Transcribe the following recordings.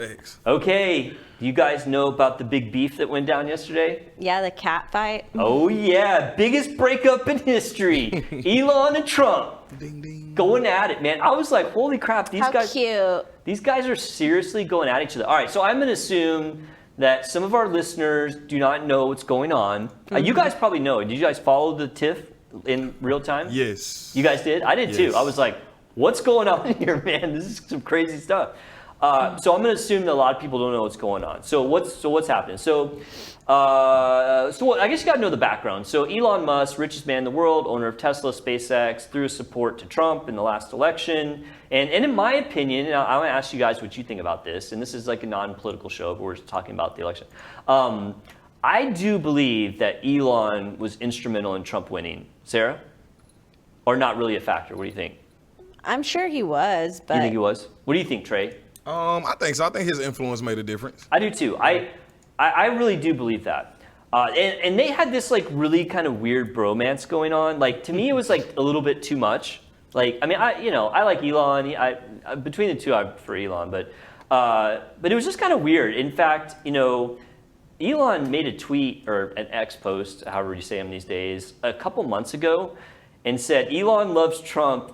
Thanks. Okay, do you guys know about the big beef that went down yesterday? Yeah, the cat fight. Oh yeah, biggest breakup in history. Elon and Trump Ding ding. going at it, man. I was like, holy crap, these How guys. cute. These guys are seriously going at each other. All right, so I'm going to assume that some of our listeners do not know what's going on. You guys probably know. Did you guys follow the TIFF in real time? Yes. You guys did? I did too. Yes. I was like, what's going on here, man? This is some crazy stuff. So I'm going to assume that a lot of people don't know what's going on. So what's happening? So I guess you got to know the background. So Elon Musk, richest man in the world, owner of Tesla, SpaceX, threw support to Trump in the last election. And in my opinion, and I want to ask you guys what you think about this, and this is like a non-political show, but we're just talking about the election. I do believe that Elon was instrumental in Trump winning. Sarah? Or not really a factor? What do you think? I'm sure he was, but You think he was? What do you think, Trey? I think so. I think his influence made a difference. I do too. I really do believe that. And they had this like really kind of weird bromance going on. Like to me, it was like a little bit too much. Like I mean, I like Elon. Between the two, I prefer Elon. But it was just kind of weird. In fact, Elon made a tweet or an X post, however you say them these days, a couple months ago, and said Elon loves Trump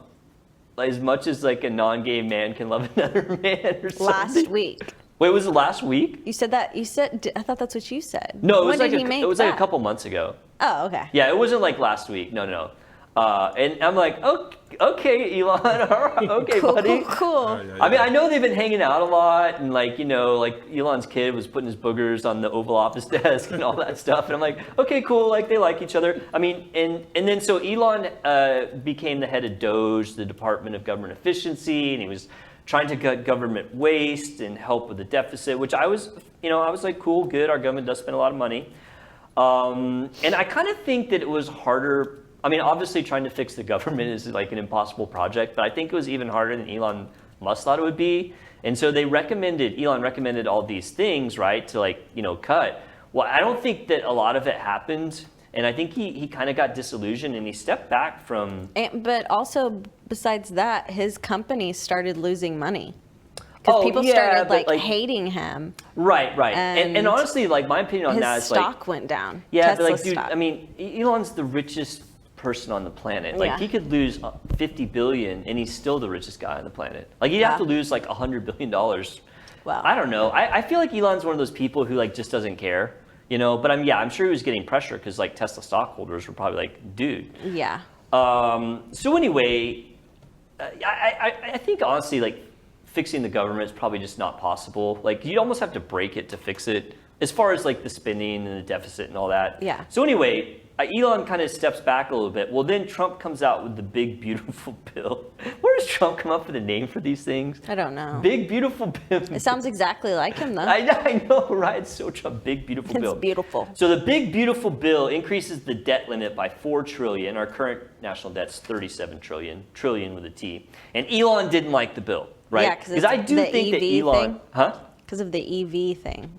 as much as like a non-gay man can love another man or something. last week. Wait, was it last week? You said that. I thought that's what you said. No, it When was like did he make it was like that? a couple months ago. Oh, okay. Yeah, it wasn't like last week. No. And I'm like, okay, Elon, all right, okay, Cool, buddy. cool. Yeah. I mean, I know they've been hanging out a lot, and like Elon's kid was putting his boogers on the Oval Office desk and all that stuff. And I'm like, okay, cool, like they like each other. I mean, and then so Elon became the head of Doge, the Department of Government Efficiency, and he was trying to cut government waste and help with the deficit, which I was like, cool, good. Our government does spend a lot of money, and I kind of think that it was harder. I mean, obviously trying to fix the government is like an impossible project, but I think it was even harder than Elon Musk thought it would be. And so Elon recommended all these things, right, to cut. Well, I don't think that a lot of it happened. And I think he kind of got disillusioned and he stepped back from. But also, besides that, his company started losing money. Because people started like hating him. Right. And honestly, like my opinion on that is his like. stock went down. Yeah, Tesla but like, dude, stock. I mean, Elon's the richest person on the planet. Like Yeah. he could lose 50 billion and he's still the richest guy on the planet. Like he'd have to lose like $100 billion. Wow. I don't know. I feel like Elon's one of those people who like just doesn't care, but I'm sure he was getting pressure because like Tesla stockholders were probably like, dude. Yeah. So anyway, I think honestly, like fixing the government is probably just not possible. Like you'd almost have to break it to fix it as far as like the spending and the deficit and all that. Yeah. So anyway, Elon kind of steps back a little bit. Well, then Trump comes out with the big, beautiful bill. Where does Trump come up with a name for these things? I don't know. Big, beautiful bill. It sounds exactly like him, though. I know, right? It's so Trump. Big, beautiful bill. It's beautiful. So the big, beautiful bill increases the debt limit by $4 trillion. Our current national debt's $37 trillion with a T. And Elon didn't like the bill, right? Yeah, because I do think that Elon, Because of the EV thing.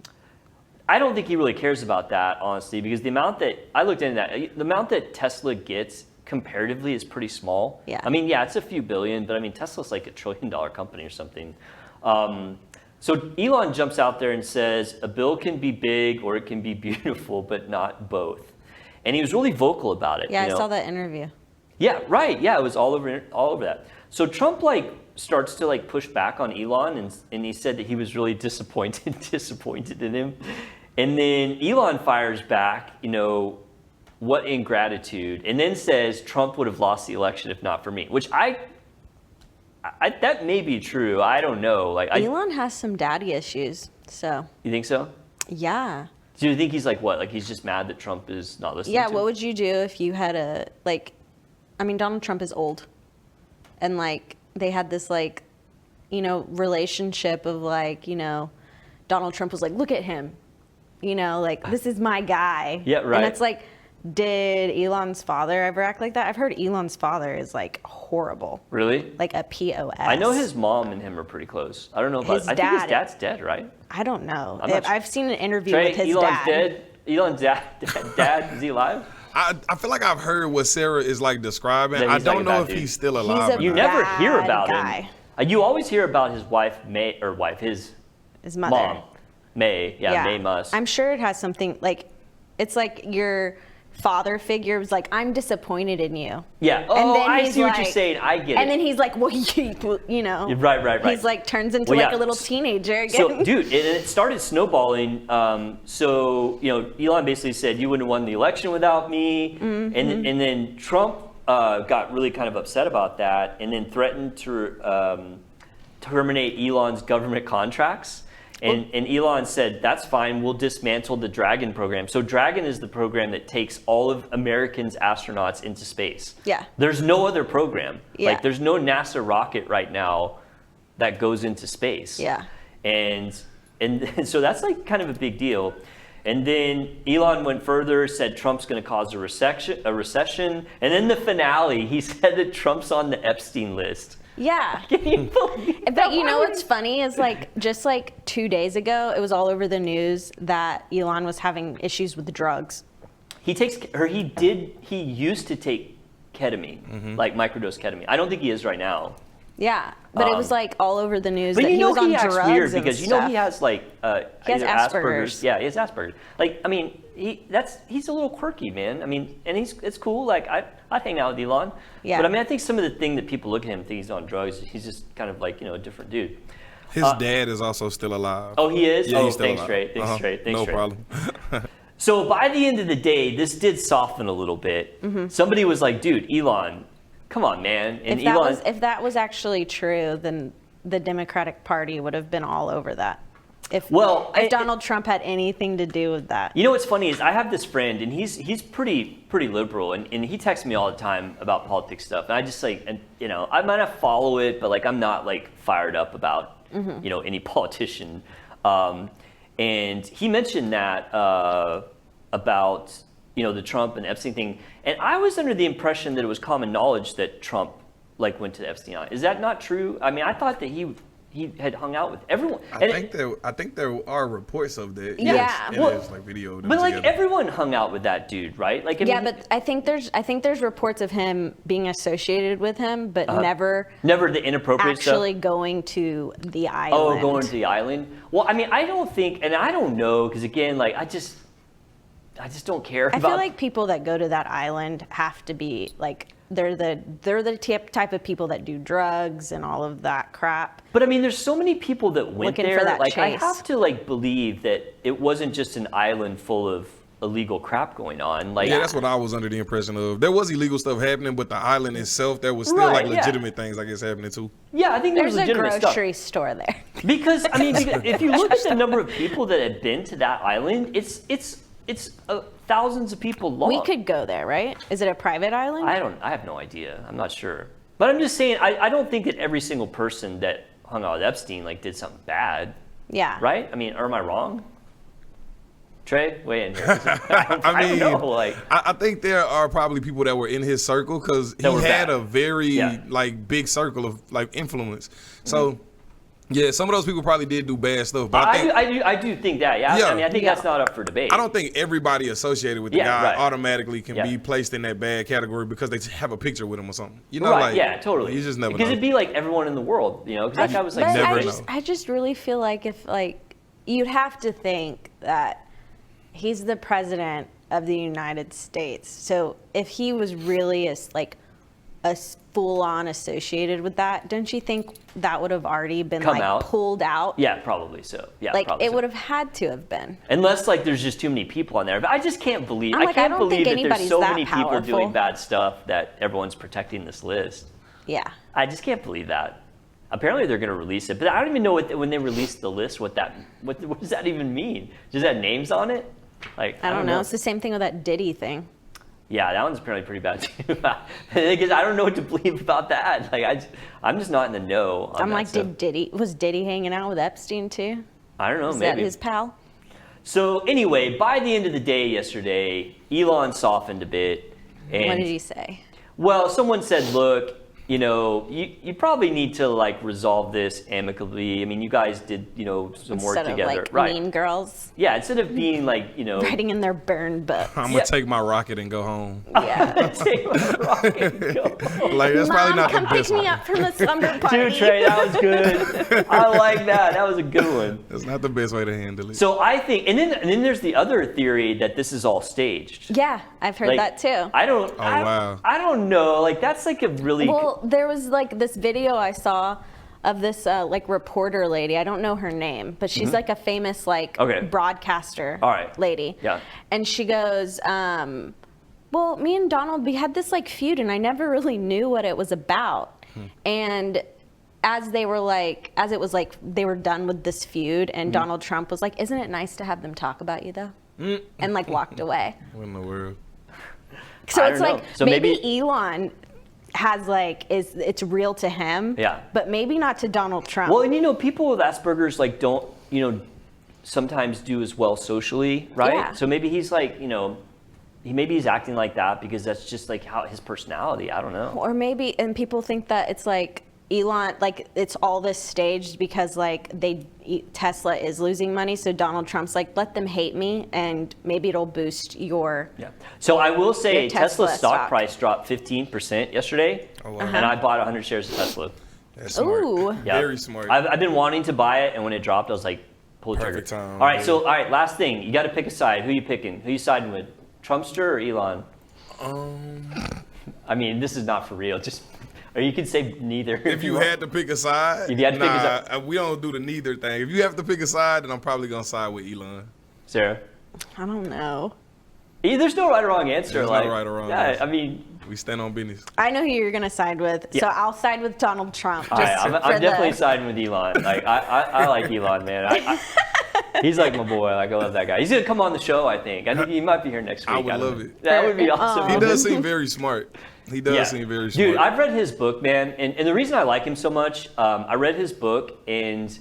I don't think he really cares about that, honestly, because the amount that I looked into that, the amount that Tesla gets comparatively is pretty small. Yeah. I mean, yeah, it's a few billion, but I mean, Tesla's like $1 trillion company or something. So Elon jumps out there and says, a bill can be big or it can be beautiful, but not both. And he was really vocal about it. Yeah, I saw that interview. Yeah, right. Yeah, it was all over that. So Trump starts to push back on Elon, and he said that he was really disappointed in him. And then Elon fires back, what ingratitude, and then says Trump would have lost the election if not for me, which I that may be true. I don't know. Elon has some daddy issues, so. You think so? Yeah. Do you think he's what? Like he's just mad that Trump is not listening to him? What would you do if you had Donald Trump is old, and they had this relationship of Donald Trump was look at him. This is my guy. Yeah, right. And it's did Elon's father ever act like that? I've heard Elon's father is horrible. Really? Like a POS. I know his mom and him are pretty close. I don't know about. I think his dad's dead, right? I don't know. I'm not I've seen an interview Trey, with his Elon's dad. dead. Elon's dad, is he alive? I feel like I've heard what Sarah is describing. That I he's like don't a know bad if dude. he's still He's alive. a or You not. never bad hear about guy. him. You always hear about his wife, his his mother. Mom. May. Yeah, May Musk. I'm sure it has something like, it's like your father figure was like, I'm disappointed in you. Yeah. Oh, and then I see what you're saying. I get it. And then he's like, well, you know. Right. He's like, turns into like a little teenager again. So, dude, it started snowballing. So, you know, Elon basically said, you wouldn't have won the election without me. Mm-hmm. And then Trump got really kind of upset about that and then threatened to terminate Elon's government contracts. And Elon said, that's fine, we'll dismantle the Dragon program. So Dragon is the program that takes all of Americans' astronauts into space. Yeah. There's no other program. Yeah. Like, there's no NASA rocket right now that goes into space. Yeah. And so that's like kind of a big deal. And then Elon went further, said Trump's going to cause a recession. And then the finale, he said that Trump's on the Epstein list. Yeah. Can you believe that? But you know what's funny is like just like 2 days ago, it was all over the news that Elon was having issues with drugs. He used to take ketamine, like microdose ketamine. I don't think he is right now. Yeah, but it was like all over the news but that you he know was on he acts drugs weird and because stuff. you know he has like he has Asperger's. Yeah, he has Asperger's. Like, I mean, he's a little quirky, man. I mean, and it's cool. Like I hang out with Elon. Yeah. But I mean, I think some of the thing that people look at him and think he's on drugs, he's just kind of like, you know, a different dude. His dad is also still alive. Oh, he is? Yeah, oh, he's still thanks, alive. Trey. Thanks, Trey. No problem. So by the end of the day, this did soften a little bit. Mm-hmm. Somebody was like, dude, Elon, come on, man. And if that was actually true, then the Democratic Party would have been all over that. If Donald Trump had anything to do with that. You know what's funny is I have this friend and he's pretty liberal and he texts me all the time about politics stuff. And I just like, and you know, I might not follow it, but like I'm not like fired up about you know, any politician. And he mentioned that about, you know, the Trump and Epstein thing. And I was under the impression that it was common knowledge that Trump like went to the Epstein Island. Is that not true? I mean, I thought that he had hung out with everyone. I think there are reports of that. Yeah. Yes, Well, there's like video of them But like together. everyone hung out with that dude, right? Like, but I think there's reports of him being associated with him, but never the inappropriate actually stuff. going to the island. Oh, going to the island. Well, I mean, I don't think, and I don't know, because again, like I just don't care. I feel like people that go to that island have to be like they're the type of people that do drugs and all of that crap. But I mean, there's so many people that went Looking there. for that like I chase. have to like believe that it wasn't just an island full of illegal crap going on. Like, yeah, that's what I was under the impression of. There was illegal stuff happening, but the island itself, there was still Right, like yeah. legitimate things I guess happening too. Yeah, I think There's a legitimate grocery stuff. store there. Because I mean, if you look at the number of people that had been to that island, it's thousands of people long. We could go there, right? Is it a private island? I have no idea. I'm not sure. But I'm just saying, I don't think that every single person that hung out with Epstein like did something bad, Yeah. right? I mean, or am I wrong? Trey, weigh in here. I mean, don't know, like, I think there are probably people that were in his circle because he were had bad. a very like big circle of like influence. So yeah, some of those people probably did do bad stuff. But I do think that. Yeah. I mean, I think that's not up for debate. I don't think everybody associated with the guy right. automatically can Yeah. be placed in that bad category because they have a picture with him or something. You know, Right? like Yeah, totally. You just never because know. it'd be like everyone in the world, you know? Because that guy was like, But never I just really feel like if like you'd have to think that he's the president of the United States. So if he was really a full-on associated with that, don't you think that would have already been Come like out? pulled out? Yeah, probably so. Yeah, Like probably it so. would have had to have been. Unless like there's just too many people on there. But I just can't believe. I'm like, I can't don't think believe that there's anybody's so that many people powerful. doing bad stuff that everyone's protecting this list. Yeah. I just can't believe that. Apparently they're going to release it, but I don't even know when they release the list what does that even mean? Does that have names on it? Like I don't know. It's the same thing with that Diddy thing. Yeah, that one's apparently pretty bad too. Because I don't know what to believe about that. Like I'm just not in the know. On I'm that like, stuff. was Diddy hanging out with Epstein too? I don't know. Is Maybe that his pal? So anyway, by the end of the day yesterday, Elon softened a bit. And, What did he say? Well, someone said, look, you know, you probably need to like resolve this amicably. I mean, you guys did, you know, some work Instead of together, like right? Mean Girls Yeah, instead of being like, you know, writing in their burn books. I'm gonna take my rocket and go home. Yeah. take my rocket and go. Like that's probably Mom, not come the pick best me one. up from the slumber party. Dude, Trey, that was good. I like that. That was a good one. That's not the best way to handle it. So I think, and then there's the other theory that this is all staged. Yeah, I've heard Like, that too. I don't. wow. I don't know. Like that's like a really. Well, there was like this video I saw of this like reporter lady. I don't know her name, but she's like a famous like Okay. broadcaster All right. lady. Yeah. And she goes, well, me and Donald, we had this like feud and I never really knew what it was about. And as it was like they were done with this feud and Donald Trump was like, isn't it nice to have them talk about you though? And like walked away. What in the world? So I it's don't know. like So maybe Elon has like it's real to him, Yeah. but maybe not to Donald Trump. Well, and you know, people with Asperger's like don't, you know, sometimes do as well socially, right? Yeah. So maybe he's like, you know, maybe he's acting like that because that's just like how his personality. I don't know. Or maybe, and people think that it's like Elon, like it's all this staged because like Tesla is losing money, so Donald Trump's like, let them hate me, and maybe it'll boost your. Yeah. So I will say Your Tesla Tesla's stock stock. price dropped 15% yesterday, Oh, wow. and I bought 100 shares of Tesla. That's smart. Ooh. Yeah. Very smart. I've been wanting to buy it, and when it dropped, I was like, pull the trigger. Perfect time, All right, yeah. so all right, last thing, you got to pick a side. Who you picking? Who you siding with? Trumpster or Elon? I mean, this is not for real. Just, or you could say neither. If you had to pick a side, If you had to pick a side. we don't do the neither thing. If you have to pick a side, then I'm probably gonna side with Elon. Sarah, I don't know. there's no right or wrong answer. There's no like, right or wrong Yeah, answer. I mean, We stand on business. I know who you're gonna side with, so Yeah. I'll side with Donald Trump. all right, just I'm for definitely the- siding with Elon. Like, I like Elon, man. He's like my boy. Like, I love that guy. He's gonna come on the show. I think he might be here next week. I would don't love know. it. That would be awesome. He does seem very smart. He does seem very smart. Dude, I've read his book, man, and the reason I like him so much, I read his book, and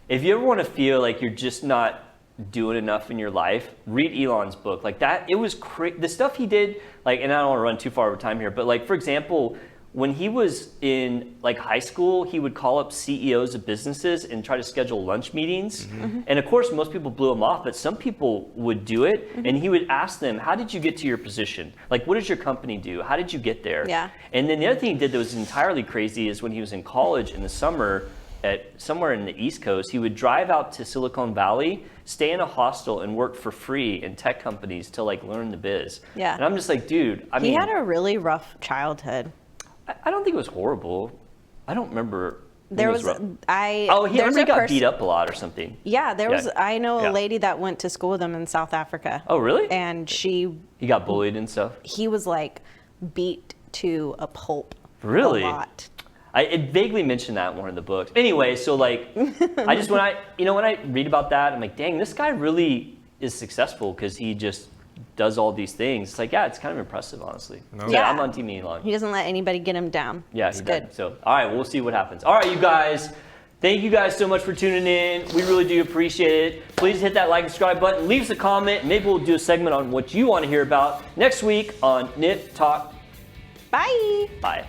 if you ever want to feel like you're just not doing enough in your life, read Elon's book. Like that, it was the stuff he did, like, and I don't want to run too far over time here, but like, for example, when he was in like high school, he would call up CEOs of businesses and try to schedule lunch meetings. And of course, most people blew him off, but some people would do it. And he would ask them, how did you get to your position? Like, what does your company do? How did you get there? Yeah. And then the other thing he did that was entirely crazy is when he was in college in the summer at somewhere in the East Coast, he would drive out to Silicon Valley, stay in a hostel, and work for free in tech companies to like learn the biz. Yeah. And I'm just like, dude, I mean, He had a really rough childhood. I don't think it was horrible. I don't remember. There it was rough. I. Oh, he there's already a got person- beat up a lot or something. Yeah, there Yeah. was. I know Yeah. a lady that went to school with him in South Africa. Oh, really? And he got bullied and stuff. was like beat to a pulp. Really? A lot. It vaguely mentioned that in one of the books. Anyway, so like, I just when I read about that, I'm like, dang, this guy really is successful because he just does all these things. It's like, yeah, it's kind of impressive, honestly. No. So Yeah. I'm on Team Elon. He doesn't let anybody get him down. Yeah, it's he good. did. So, all right, we'll see what happens. All right, you guys. Thank you guys so much for tuning in. We really do appreciate it. Please hit that like and subscribe button. Leave us a comment. Maybe we'll do a segment on what you want to hear about next week on Knit Talk. Bye. Bye.